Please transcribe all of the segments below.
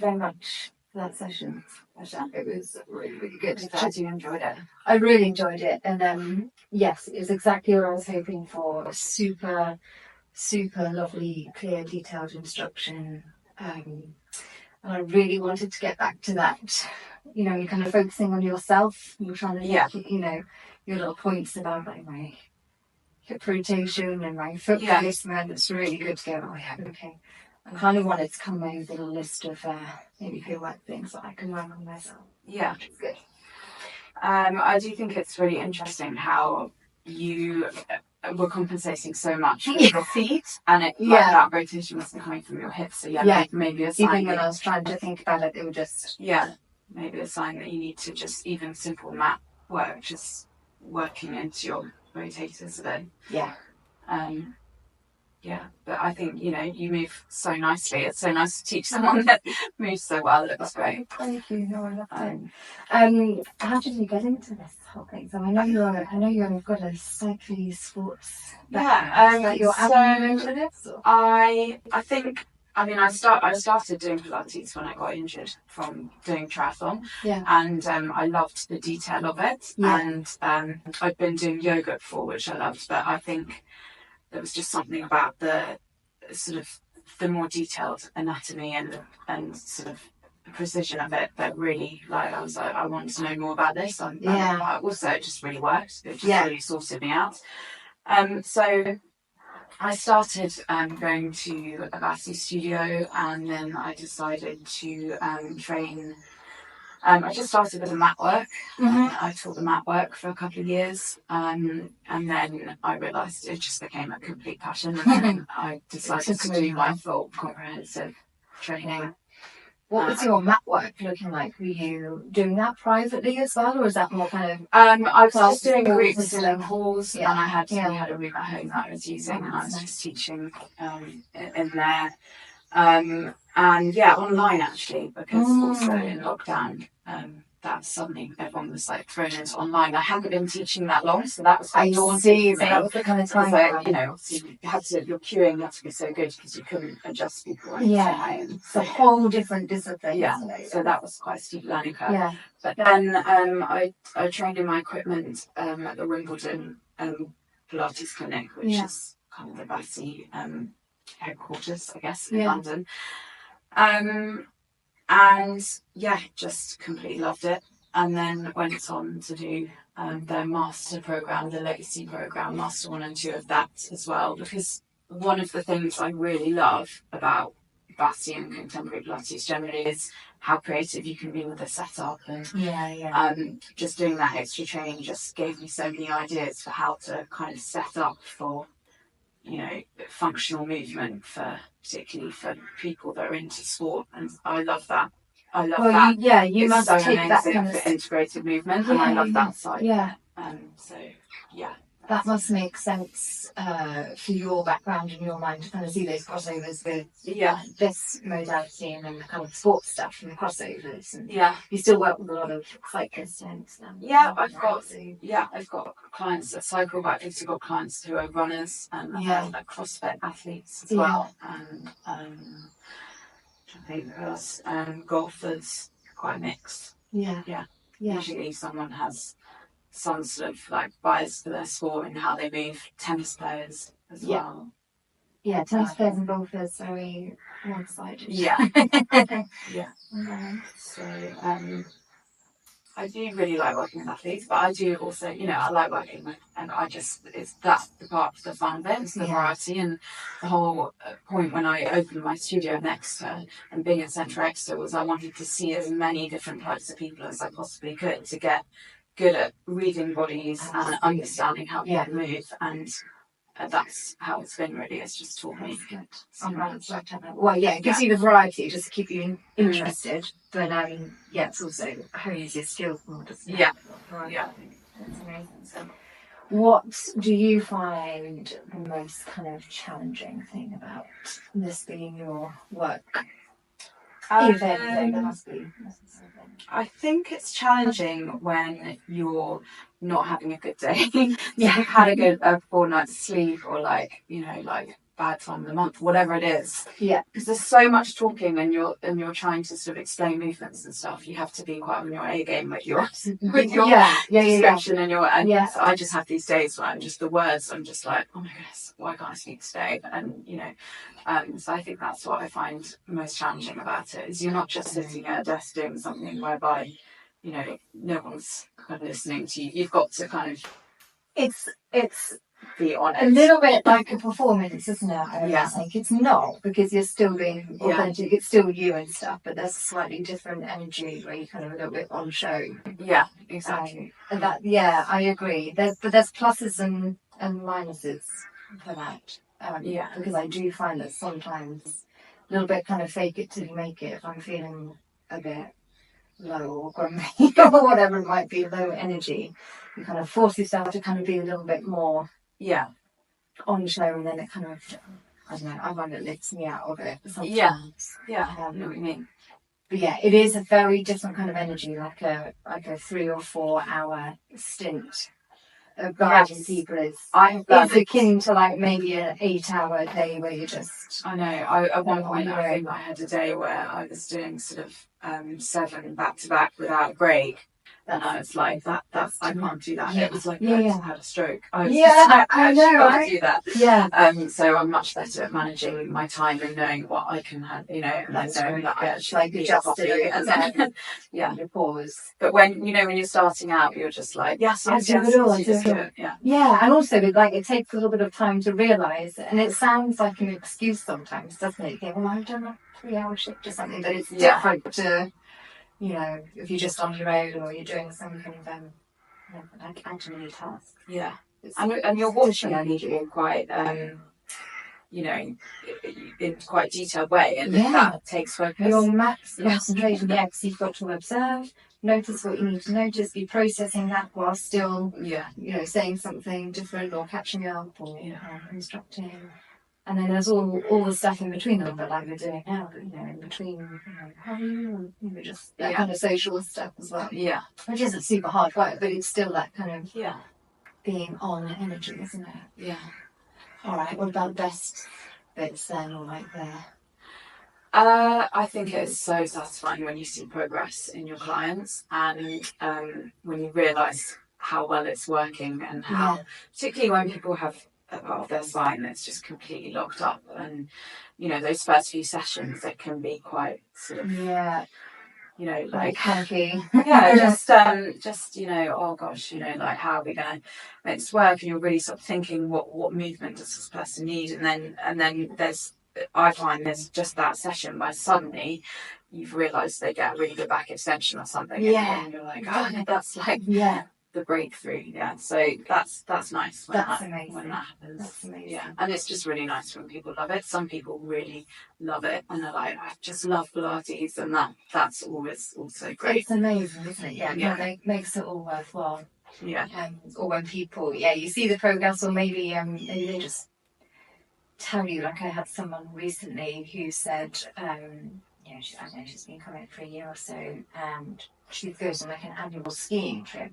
very much for that session. It was really, really good. I'm glad you enjoyed it. I really enjoyed it. And yes, it was exactly what I was hoping for. Super, super lovely, clear, detailed instruction. And I really wanted to get back to that. You know, you're kind of focusing on yourself. You're trying to make, you know, your little points about like my hip rotation and my foot placement. It's really good to go, oh yeah, okay. I kind of wanted to come away with a little list of maybe homework things that I can work on myself. Yeah. Which is good. I do think it's really interesting how you were compensating so much with your feet, and it like that rotation wasn't coming from your hips. So maybe a sign. Even when I was trying to think about it, they were just maybe a sign that you need to just even simple mat work, just working into your rotators then. But I think, you know, you move so nicely. It's so nice to teach someone that moves so well. It was great. Thank you. No, I loved it. How did you get into this whole thing? So I know you've got a cycling sports. Into this? Or? I think. I mean, I started doing Pilates when I got injured from doing triathlon, and I loved the detail of it. And I'd been doing yoga before, which I loved, but I think there was just something about the sort of the more detailed anatomy and sort of precision of it that really, like, I was like, I wanted to know more about this. Also, it just really worked. It just really sorted me out. So I started going to a Pilates studio, and then I decided to train. I just started with the mat work. I taught the mat work for a couple of years, and then I realised it just became a complete passion, and I decided to do my full comprehensive training. What was your mat work looking like? Were you doing that privately as well, or was that more kind of? I was just doing groups in halls, and we had a room at home that I was using, and I was just teaching in there. And online actually, because also in lockdown, that's something everyone was like thrown into online. I hadn't been teaching that long, so that was quite daunting. So that was the kind of time. Like, you know, obviously your cueing had to be so good because you couldn't adjust people. It's a whole different discipline. So that was quite a steep learning curve. But then I trained in my equipment at the Wimbledon Pilates clinic, which is kind of the Batty headquarters, I guess, in London. Just completely loved it. And then went on to do their master program, the legacy program, master 1 and 2 of that as well, because one of the things I really love about Batty and contemporary Pilates generally is how creative you can be with the setup, and just doing that extra training just gave me so many ideas for how to kind of set up for, you know, functional movement, particularly for people that are into sport, and I love that. You it's must so take that kind for integrated movement, and I love that side. That must make sense for your background and your mind to kind of see those crossovers with this modality and then the kind of sports stuff and the crossovers. And you still work with a lot of cyclists and I've got clients that cycle, but I've also got clients who are runners and like CrossFit athletes as well. And I think there's golfers, quite mixed. Usually someone has some sort of like bias for their sport and how they move. Tennis players as well. Tennis players and golfers are very one-sided. So I do really like working with athletes, but I do also, you know, I like working with, and that's the part of the fun of it, it's the variety, and the whole point when I opened my studio in Exeter and being at Centre Exeter was I wanted to see as many different types of people as I possibly could to get good at reading bodies and understanding how people move, and that's how it's been really. It's just taught me. It gives you the variety just to keep you interested, but it's also hones your skills more, doesn't it? That's amazing. So what do you find the most kind of challenging thing about this being your work? If anything, there must be. I think it's challenging when you're not having a good day. You've had a poor night's sleep, or like, you know, like bad time of the month, whatever it is. Yeah. Because there's so much talking and you're trying to sort of explain movements and stuff. You have to be quite on your A game with your description and so I just have these days where I'm just the words, I'm just like, oh my goodness, why can't I speak today? And so I think that's what I find most challenging about it, is you're not just sitting at a desk doing something whereby, no one's kind of listening to you. You've got to kind of it's be on it. A little bit like a performance, isn't it? Yeah. Like, it's not, because you're still being authentic. It's still you and stuff, but there's a slightly different energy where you're kind of a little bit on show. Yeah, exactly. And that, I agree. There's pluses and minuses for that. Because I do find that sometimes a little bit kind of fake it till you make it. If I'm feeling a bit low or grumpy or whatever it might be, low energy, you kind of force yourself to kind of be a little bit more on show, and then it kind of, I don't know, I find it lifts me out of it sometimes. I know what you mean. But it is a very different kind of energy, like a 3 or 4 hour stint of guiding people is akin to like maybe an 8 hour day where you just... I know, at one point I think I had a day where I was doing sort of 7 back to back without a break. And I was like, that's I can't do that. It was like I just had a stroke. I was just like, I can't do that. Yeah. So I'm much better at managing my time and knowing what I can have, and then knowing that I actually adjust it and then you pause. But when you're starting out, you're just like, yes, I do it. Yeah, and also it takes a little bit of time to realise, and it sounds like an excuse sometimes, doesn't it? You think, well, I've done a 3 hour shift or something, but it's different to, if you're just on your own or you're doing some kind of activity task. Yeah, and you're watching energy quite, in quite a detailed way, and that takes focus. Your max concentration, because you've got to observe, notice what you need to notice, be processing that while still, saying something different or catching up or instructing. And then there's all the stuff in between them that like we're doing now, in between, how are you, just that kind of social stuff as well. Yeah. Which isn't super hard work, but it's still that kind of being on energy, isn't it? Yeah. All right, what about the best bits then, or like there? I think it's so satisfying when you see progress in your clients, and when you realise how well it's working, and how, particularly when people have a part of their spine that's just completely locked up, and those first few sessions that can be quite sort of like clunky. just oh gosh, like how are we going to make this work, and you're really sort of thinking what movement does this person need, and then I find there's just that session where suddenly you've realised they get a really good back extension or something, and you're like, oh, that's like the breakthrough. So that's nice when when that happens. That's amazing. Yeah, and it's just really nice when people love it. Some people really love it and they're like, I just love Pilates, and that's always also great. It's amazing, isn't it? It makes it all worthwhile. Or when people you see the progress, or maybe they just tell you, like I had someone recently who said she's been coming for a year or so, and she goes on like an annual skiing trip.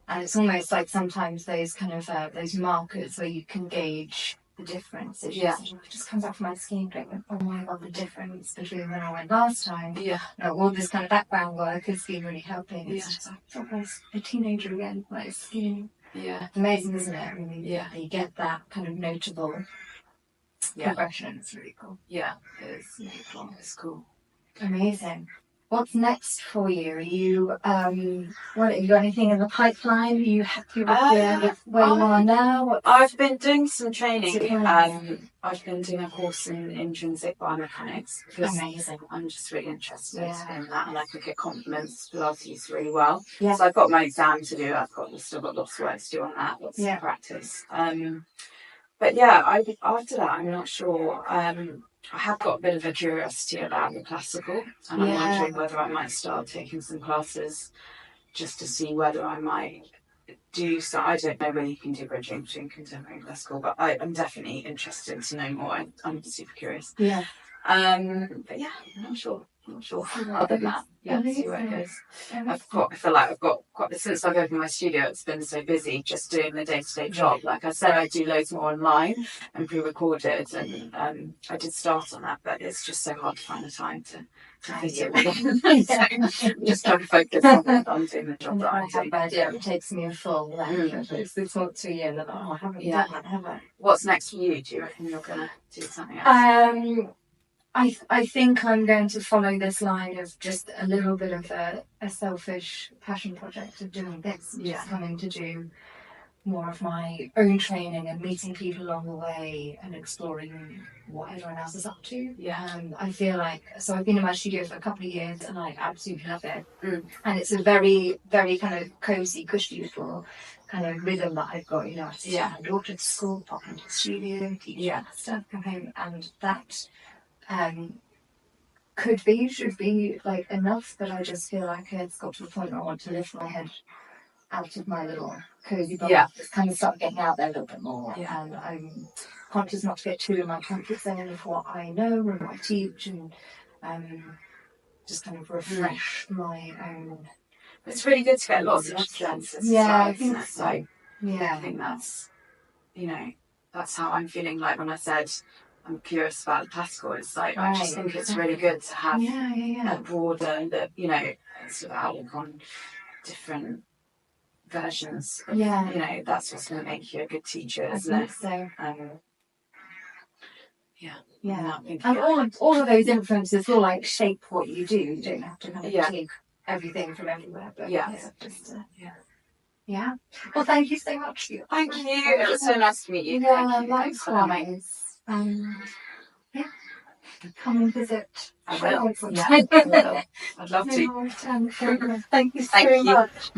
And it's almost like sometimes those kind of those markers where you can gauge the difference. She said, I just come back from my skiing trip, and oh my god, the difference between when I went last time. All this kind of background work has been really helping. It's just like, I felt like a teenager again, like skiing. It's amazing, isn't it? I mean, you get that kind of notable progression. It's really cool. It is really cool. It's cool. Amazing. What's next for you? Are you have you got anything in the pipeline? Are you happy with where you are now? I've been doing some training. I've been doing a course in intrinsic biomechanics because I'm just really interested in that, and I could get compliments Pilates really well. So I've got my exam to do. I've still got lots of work to do on that, lots of practice. But after that, I'm not sure. I have got a bit of a curiosity about the classical, and I'm wondering whether I might start taking some classes just to see whether I might do so. I don't know whether you can do bridging between contemporary and classical, but I'm definitely interested to know more. I'm super curious. But I'm not sure. not sure. Other than that, yeah, see where it goes. I feel like I've got quite, since I've opened my studio, it's been so busy just doing the day-to-day job. Like I said, I do loads more online and pre-recorded, and I did start on that, but it's just so hard to find the time to fit it within. So I'm just trying to focus on doing the job that I'm doing. Yeah, it takes me a full length. It's not 2 years, and I haven't done that, have I? What's next for you? Do you reckon you're going to do something else? I think I'm going to follow this line of just a little bit of a selfish passion project of doing this. Just coming to do more of my own training and meeting people along the way and exploring what everyone else is up to. I feel like, so I've been in my studio for a couple of years and I absolutely love it. And it's a very, very kind of cozy, cushy little kind of rhythm that I've got. You know, I take my daughter to school, pop into the studio, teach her stuff, come home, and that should be like enough, but I just feel like it's got to the point where I want to lift my head out of my little cozy bubble, just kind of start getting out there a little bit more. And I'm conscious not to get too in my comfort zone of what I know and what I teach, and just kind of refresh my own. It's really good to get lots of influences. I think so. I think that's, that's how I'm feeling like when I said I'm curious about the classical. It's like I just think it's really good to have a broader, sort of outlook on different versions. That's what's going to make you a good teacher, isn't it? So. And all of those influences will like shape what you do. You don't have to kind of take everything from everywhere. But Well, thank you so much. Thank you. It was so nice to meet you. Likewise. Come and visit. I will. I'd love to. Thank you so much.